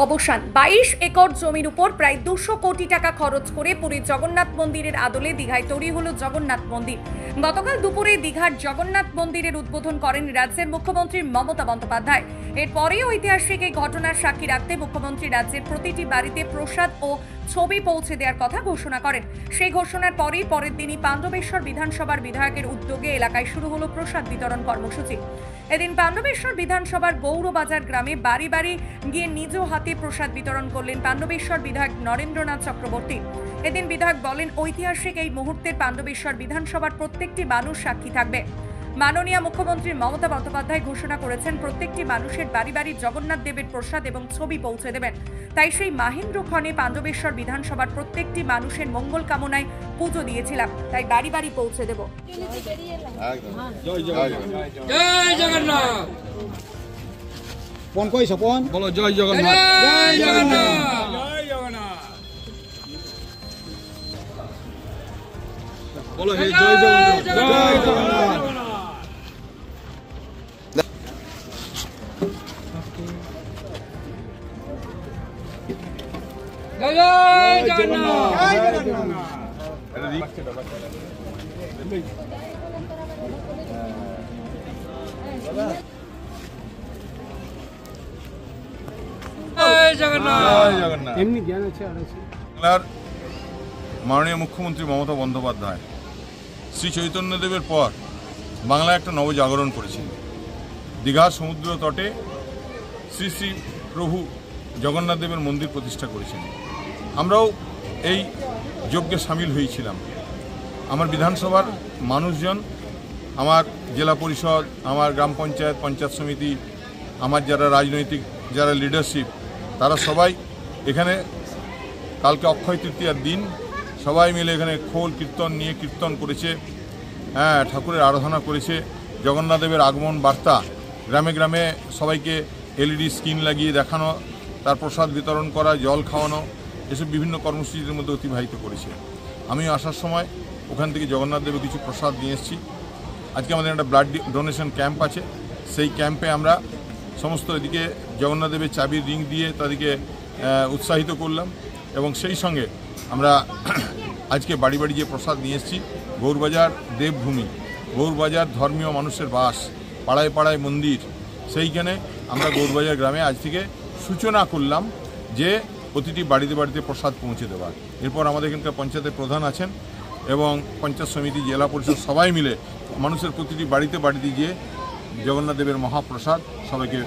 অবসান। 22 একর জমির উপর প্রায় 200 কোটি টাকা খরচ করে পুরীর জগন্নাথ মন্দিরের আদলে দীঘায় তৈরি হলো জগন্নাথ মন্দির। গতকাল দুপুরে দীঘার জগন্নাথ মন্দিরের উদ্বোধন করেন রাজ্যের মুখ্যমন্ত্রী মমতা বন্দ্যোপাধ্যায়। এরপরে ঐতিহাসিক এই ঘটনার সাক্ষী রাখতে মুখ্যমন্ত্রী রাজ্যের প্রতিটি বাড়িতে প্রসাদ ও ছবি পৌঁছে দেওয়ার কথা ঘোষণা করেন। সেই ঘোষণার পরের দিনই পাণ্ডবেশ্বর বিধানসভার বিধায়কের উদ্যোগে এলাকায় শুরু হলো প্রসাদ বিতরণ কর্মসূচি। এদিন পাণ্ডবেশ্বর বিধানসভার গৌরবাজার গ্রামে বাড়ি বাড়ি গিয়ে নিজ হাতে প্রসাদ বিতরণ করলেন পাণ্ডবেশ্বর বিধায়ক নরেন্দ্রনাথ চক্রবর্তী। এদিন বিধায়ক বলেন, ঐতিহাসিক এই মুহূর্তের পাণ্ডবেশ্বর বিধানসভার প্রত্যেকটি মানুষ সাক্ষী থাকবে। মাননীয় মুখ্যমন্ত্রী মমতা বন্দ্যোপাধ্যায় ঘোষণা করেছেন প্রত্যেকটি মানুষের বাড়ি বাড়ি জগন্নাথ দেবের প্রসাদ এবং ছবি পৌঁছে দেবেন। তাই সেই মাহেন্দ্রক্ষণে পাণ্ডবেশ্বর বিধানসভার প্রত্যেকটি মানুষের মঙ্গল কামনায় পুজো দিয়েছিলাম, তাই বাড়ি বাড়ি পৌঁছে দেব। জয় জগন্নাথ। কোন কইছো কোন বলো জয় জগন্নাথ। জয় জগন্নাথ। জয় জগন্নাথ। বলো হে জয় জগন্নাথ। জয় জগন্নাথ। জয় জগন্নাথ। জয় জগন্নাথ। এমনি জ্ঞান আছে আর আছে। বাংলার মাননীয় মুখ্যমন্ত্রী মমতা বন্দ্যোপাধ্যায় শ্রী চৈতন্যদেবের পর বাংলায় একটা নবজাগরণ করেছিল। দীঘা সমুদ্র তটে শ্রী শ্রী প্রভু জগন্নাথ দেবের মন্দির প্রতিষ্ঠা করেছেন। আমরাও এই যজ্ঞে সামিল হয়েছিলাম। আমার বিধানসভার মানুষজন, আমার জেলা পরিষদ, আমার গ্রাম পঞ্চায়েত, পঞ্চায়েত সমিতি, আমার যারা রাজনৈতিক যারা লিডারশিপ, তারা সবাই এখানে কালকে অক্ষয় তৃতীয়ার দিন সবাই মিলে এখানে খোল কীর্তন নিয়ে কীর্তন করেছে, ঠাকুরের আরাধনা করেছে। জগন্নাথ দেবের আগমন বার্তা গ্রামে গ্রামে সবাইকে এলইডি স্ক্রিন লাগিয়ে দেখানো, তার প্রসাদ বিতরণ করা, জল খাওয়ানো, এসব বিভিন্ন কর্মসূচির মধ্যে অতিবাহিত করেছে। আমি আসার সময় ওখান থেকে জগন্নাথ দেবের কিছু প্রসাদ নিয়ে এসেছি। আজকে আমাদের একটা ব্লাড ডোনেশন ক্যাম্প আছে, সেই ক্যাম্পে আমরা সমস্ত এদিকে জগন্নাথ দেবের চাবির রিং দিয়ে তাদেরকে উৎসাহিত করলাম এবং সেই সঙ্গে আমরা আজকে বাড়ি বাড়ি যে প্রসাদ নিয়ে এসেছি। গৌরবাজার দেবভূমি, গৌরবাজার ধর্মীয় মানুষের বাস, পাড়ায় পাড়ায় মন্দির, সেইখানে আমরা গৌরবাজার গ্রামে আজ থেকে সূচনা করলাম যে প্রতিটি বাড়িতে বাড়িতে প্রসাদ পৌঁছে দেওয়ার। এরপর আমাদের এখানকার পঞ্চায়েতের প্রধান আছেন এবং পঞ্চায়েত সমিতি, জেলা পরিষদ সবাই মিলে মানুষের প্রতিটি বাড়িতে বাড়িতে গিয়ে জগন্নাথ দেবের মহাপ্রসাদ সবাইকে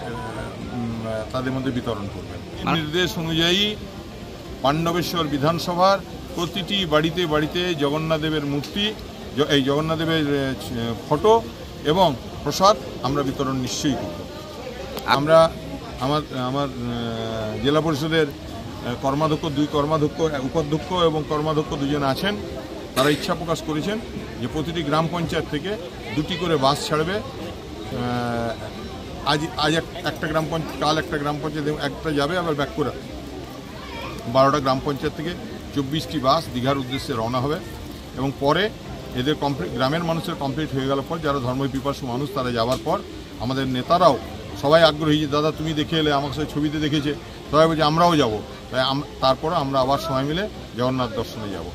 তাদের মধ্যে বিতরণ করবেন। নির্দেশ অনুযায়ী পাণ্ডবেশ্বর বিধানসভার প্রতিটি বাড়িতে বাড়িতে জগন্নাথ দেবের মূর্তি, এই জগন্নাথ দেবের ফটো এবং প্রসাদ আমরা বিতরণ নিশ্চয়ই করব। আমরা আমার জেলা পরিষদের কর্মাধ্যক্ষ, 2 কর্মাধ্যক্ষ, উপাধ্যক্ষ এবং কর্মাধ্যক্ষ 2 জন আছেন। তারা ইচ্ছা প্রকাশ করেছেন যে প্রতিটি গ্রাম পঞ্চায়েত থেকে 2টি করে বাস ছাড়বে। আজ একটা গ্রাম পঞ্চায়েত, কাল একটা গ্রাম পঞ্চায়েত একটা যাবে, আবার ব্যাক করে 12টা গ্রাম পঞ্চায়েত থেকে 24টি বাস দীঘার উদ্দেশ্যে রওনা হবে এবং পরে এদের গ্রামের মানুষের কমপ্লিট হয়ে গেল পর, যারা ধর্মপিপাসু মানুষ তারা যাওয়ার পর আমাদের নেতারাও সবাই আগ্রহী যে দাদা তুমি দেখে এলে, আমার সাথে ছবিতে দেখেছে, সবাই বলছে আমরাও যাব। তাই তারপরে আমরা আবার সবাই মিলে জগন্নাথ দর্শনে যাব।